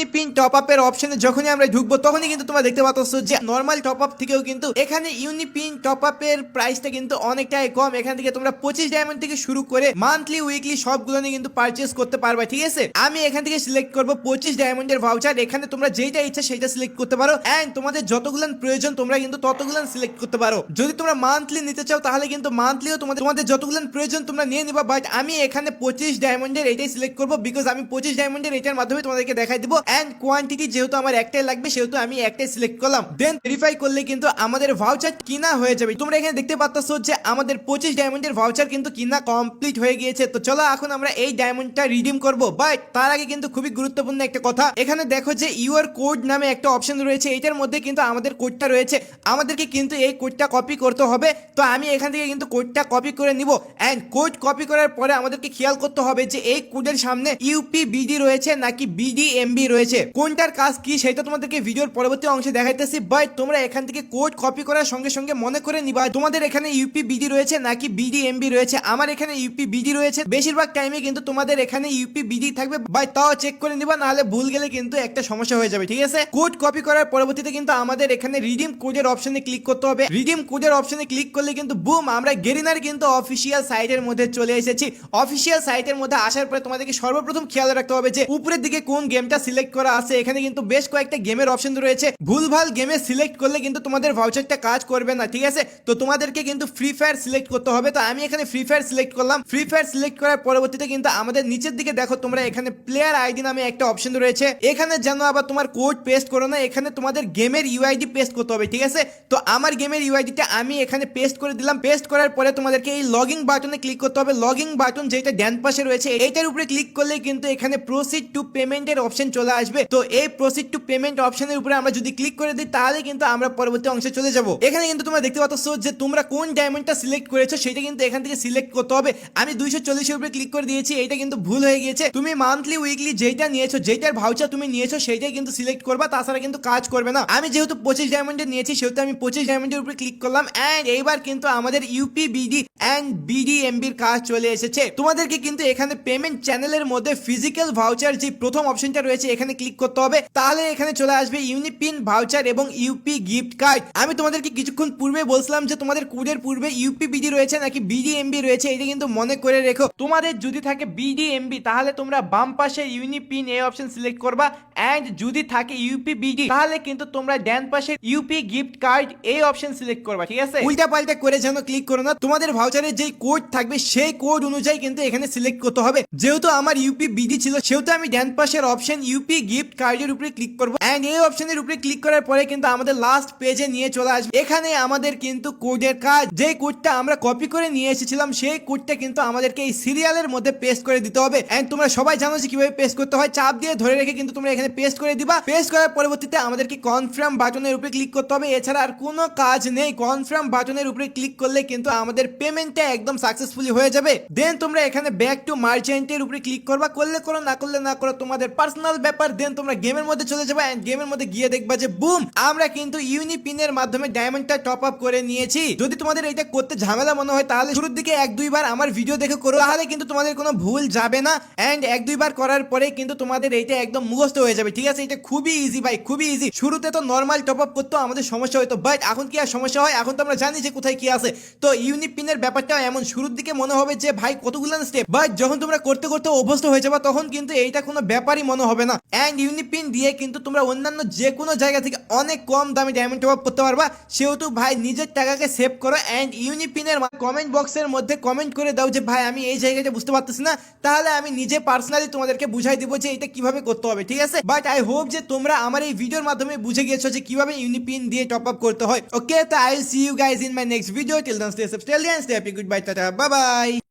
UniPin top আপের অপশনে যখনই আমরা ঢুকবো তখনই কিন্তু তোমরা দেখতে পাচ্ছ যে নর্মাল টপ আপ থেকেও কিন্তু এখানে ইউনিপিন টপ আপের প্রাইসটা কিন্তু অনেকটাই কম। এখান থেকে তোমরা 25 ডায়মন্ড থেকে শুরু করে মান্থলি উইকলি সবগুলো নিয়ে কিন্তু পারচেজ করতে পারবে, ঠিক আছে। আমি এখান থেকে সিলেক্ট করব 25 ডায়মন্ডের ভাউচার। এখানে তোমরা যেটা ইচ্ছা সেটা সিলেক্ট করতে পারো এন্ড তোমাদের যতগুলো প্রয়োজন তোমরা কিন্তু ততগুলো সিলেক্ট করতে পারো। যদি তোমরা মান্থলি নিতে চাও তাহলে কিন্তু মান্থলিও তোমাদের যতগুলো প্রয়োজন তোমরা নিয়ে নিবা, বাট আমি এখানে 25 ডায়মন্ডের এটাই সিলেক্ট করব বিকজ আমি 25 ডায়মন্ডের এটার মাধ্যমে তোমাদেরকে দেখাই দিব এন্ড কোয়ান্টিটি যেহেতু আমার একটাই লাগবে সেহেতু আমি একটাই সিলেক্ট করলাম। দেন ভেরিফাই করলে কিন্তু আমাদের ভাউচার কিনা হয়ে যাবে। তোমরা এখানে দেখতে পাচ্ছ যে আমাদের 25 ডায়মন্ডের ভাউচার কিন্তু কিনা কমপ্লিট হয়ে গিয়েছে। তো চলো এখন আমরা এই ডায়মন্ডটা রিডিম করব, বাট তার আগে কিন্তু খুবই গুরুত্বপূর্ণ একটা কথা, এখানে দেখো যে ইউর কোড নামে একটা অপশন রয়েছে, এটার মধ্যে কিন্তু আমাদের কোডটা রয়েছে, আমাদেরকে কিন্তু এই কোডটা কপি করতে হবে। তো আমি এখান থেকে কিন্তু কোডটা কপি করে নিব এন্ড কোড কপি করার পরে আমাদেরকে খেয়াল করতে হবে যে এই কোডের সামনে ইউপিবিডি রয়েছে নাকি বিডিএমবি রয়েছে, কোনটার কাজ কি সেটা তোমাদেরকে ভিডিওর পরবর্তী অংশে দেখাইতেছি। বাট তোমরা এখান থেকে কোড কপি করার সঙ্গে সঙ্গে মনে করে নিবা তোমাদের এখানে ইউপিবিডি রয়েছে নাকি বিডিএমবি রয়েছে। আমার এখানে ইউপিবিডি রয়েছে, বেশিরভাগ টাইমে কিন্তু তোমাদের এখানে ইউপিবিডি থাকবে, বাট তাও চেক করে নিবা, নাহলে ভুল গেলে কিন্তু একটা সমস্যা হয়ে যাবে, ঠিক আছে। কোড কপি করার পরবর্তীতে কিন্তু আমাদের এখানে রিডিম কোডের অপশনে ক্লিক করতে হবে। রিডিম কোডের অপশনে ক্লিক করলে কিন্তু বুম আমরা গেরিনার কিন্তু অফিসিয়াল সাইটের মধ্যে চলে এসেছি। অফিসিয়াল সাইটের মধ্যে আসার পরে তোমাদেরকে সর্বপ্রথম খেয়াল রাখতে হবে যে উপরের দিকে কোন গেমটা সিলেক্ট করা আছে। এখানে কিন্তু বেশ কয়েকটা গেমের অপশন রয়েছে, ভুলভাল গেমে সিলেক্ট করলে কিন্তু তোমাদের ভাউচারটা কাজ করবে না, ঠিক আছে। তো তোমাদেরকে কিন্তু ফ্রি ফায়ার সিলেক্ট করতে হবে। তো আমি এখানে ফ্রি ফায়ার সিলেক্ট করলাম। ফ্রি ফায়ার সিলেক্ট করার পরবর্তীতে কিন্তু আমাদের নিচের দিকে দেখো তোমরা এখানে প্লেয়ার আইডি নামে একটা অপশন রয়েছে, এখানে যেন আবার তোমার কোড পেস্ট করো না, এখানে তোমাদের গেমের ইউআইডি পেস্ট করতে হবে, ঠিক আছে। তো আমার গেমের ইউআইডিটা আমি এখানে পেস্ট করে দিলাম। পেস্ট করার পরে তোমাদেরকে এই লগইন বাটনে ক্লিক করতে হবে। লগইন বাটন যেটা ডান পাশে রয়েছে এইটার উপরে ক্লিক করলে কিন্তু এখানে প্রসিড টু পেমেন্টের অপশন চলে আসবে। তো এই প্রসিড টু পেমেন্ট অপশনের উপরে আমরা যদি ক্লিক করে দিই তাহলে কিন্তু আমরা পরবর্তী অংশে চলে যাব। এখানে কিন্তু তোমরা দেখতে পাচ্ছ যে তোমরা কোন ডায়মন্ডটা সিলেক্ট করেছো সেটা কিন্তু এখান থেকে সিলেক্ট করতে হবে। আমি 240 এর উপরে ক্লিক করে দিয়েছি, এটা কিন্তু ভুল হয়ে গিয়েছে। তুমি মান্থলি উইকলি যেটা নিয়েছো, যেটার ভাউচার তুমি নিয়েছো সেইটাই কিন্তু সিলেক্ট করবা, তাছাড়া কিন্তু কাজ করবে না। আমি যেহেতু 25 ডায়মন্ডের নিয়েছি সেহেতু আমি 25 ডায়মন্ডের উপরে ক্লিক করলাম এন্ড এইবার কিন্তু আমাদের ইউপিবিডি এন্ড বিডিএমবির কাজ চলে এসেছে। তোমাদেরকে কিন্তু এখানে পেমেন্ট চ্যানেলের মধ্যে ফিজিক্যাল ভাউচার যে প্রথম অপশনটা রয়েছে এখানে ক্লিক করতে হবে, তাহলে এখানে চলে আসবে ইউনিপিন ভাউচার এবং ইউপি গিফট কার্ড। আমি তোমাদেরকে কিছুক্ষণ পূর্বে বলছিলাম যে তোমাদের কোডের পূর্বে ইউপিবিডি রয়েছে নাকি বিডিএমবি রয়েছে, এটা কিন্তু মনে করে রেখো। তোমাদের যদি থাকে বিডিএমবি তাহলে তোমরা বাম পাশে ইউনিপিন এই অপশন সিলেক্ট করবা এন্ড যদি থাকে ইউপিবিডি তাহলে কিন্তু তোমরা ডান পাশে ইউপি গিফট কার্ড এই অপশন সিলেক্ট করবা, ঠিক আছে। উল্টা পাল্টা করে যেন ক্লিক করো না, তোমাদের ভাউচারে যে কোড থাকবে সেই কোড অনুযায়ী কিন্তু এখানে সিলেক্ট করতে হবে। যেহেতু আমার ইউপিবিডি ছিল সেহেতু আমি ডান পাশের অপশন ইউপি গিফট কার্ডের উপরে ক্লিক করব এন্ড এই অপশনের উপরে ক্লিক করার পরে কিন্তু আমাদের লাস্ট পেজে নিয়ে চলে আসবে। এখানে আমাদের কিন্তু কোডের কাজ, যে কোডটা আমরা কপি করে নিয়ে এসেছিলাম সেই কোডটা কিন্তু আমাদেরকে এই সিরিয়ালের মধ্যে পেস্ট করে দিতে হবে এন্ড তোমরা সবাই জানো যে কিভাবে পেস্ট করতে হয়, চাপ দিয়ে ধরে রেখে কিন্তু তোমরা এখানে পেস্ট করে দিবা। পেস্ট করার পরবর্তীতে আমাদেরকে কনফার্ম বাটনের উপরে ক্লিক করতে হবে, এছাড়া আর কোনো কাজ নেই। কনফার্ম বাটনের উপরে ক্লিক করলে কিন্তু আমাদের পেমেন্টটা একদম সাকসেসফুলি হয়ে যাবে। দেন তোমরা এখানে ব্যাক টু মার্চেন্টের উপরে ক্লিক করবা, করলে করো না করলে না করো, তোমাদের পার্সোনাল ব্যাপার। দেন তোমরা গেমের মধ্যে চলে যাবে এন্ড গেমের মধ্যে গিয়ে দেখবা যে বুম আমরা কিন্তু ইউনিপিনের মাধ্যমে ডায়মন্ডটা টপ আপ করে নিয়েছি। যদি তোমাদের এটা করতে ঝামেলা মনে হয় তাহলে শুরুর দিকে 1-2 বার আমার ভিডিও দেখে করো, তাহলে কিন্তু তোমাদের কোনো ভুল যাবে না এন্ড 1-2 বার করার পরে কিন্তু তোমাদের এইটা একদম মুখস্থ হয়ে যাবে, ঠিক আছে। এটা খুবই ইজি ভাই, খুবই ইজি। শুরুতে তো নরমাল টপ আপ করতে আমাদের সমস্যা হতো, বাট এখন কি আর সমস্যা হয়? এখন তো আমরা জানি যে কোথায় কি আছে। তো ইউনিপিনের ব্যাপারটা এমন, শুরুর দিকে মনে হবে যে ভাই কতগুলো স্টেপ, বাট যখন তোমরা করতে করতে অভ্যস্ত হয়ে যাবে তখন কিন্তু এইটা কোনো ব্যাপারই মনে হবে না। এন্ড ইউনিপিন দিয়ে কিন্তু তোমরা অন্যান্য যে কোনো জায়গা থেকে অনেক কম দামে ডায়মন্ড টপ আপ করতে পারবা। সেহেতু ভাই নিজের টাকাকে সেভ করো এন্ড ইউনিপিনের কমেন্ট বক্সের মধ্যে কমেন্ট করে দাও যে ভাই আমি এই জায়গাটা বুঝতে পারতেছি না, তাহলে আমি নিজে পার্সোনালি তোমাদেরকে বুঝাই দিব যে এটা কিভাবে করতে হবে, ঠিক আছে। বাট আই হোপ যে তোমরা আমার এই ভিডিওর মাধ্যমে বুঝে গিয়েছো যে কিভাবে ইউনিপিন দিয়ে টপ আপ করতে হয়। ওকে, তো I will see you guys in my next video. Till then stay safe, stay healthy and stay happy. Good bye, tata, bye by.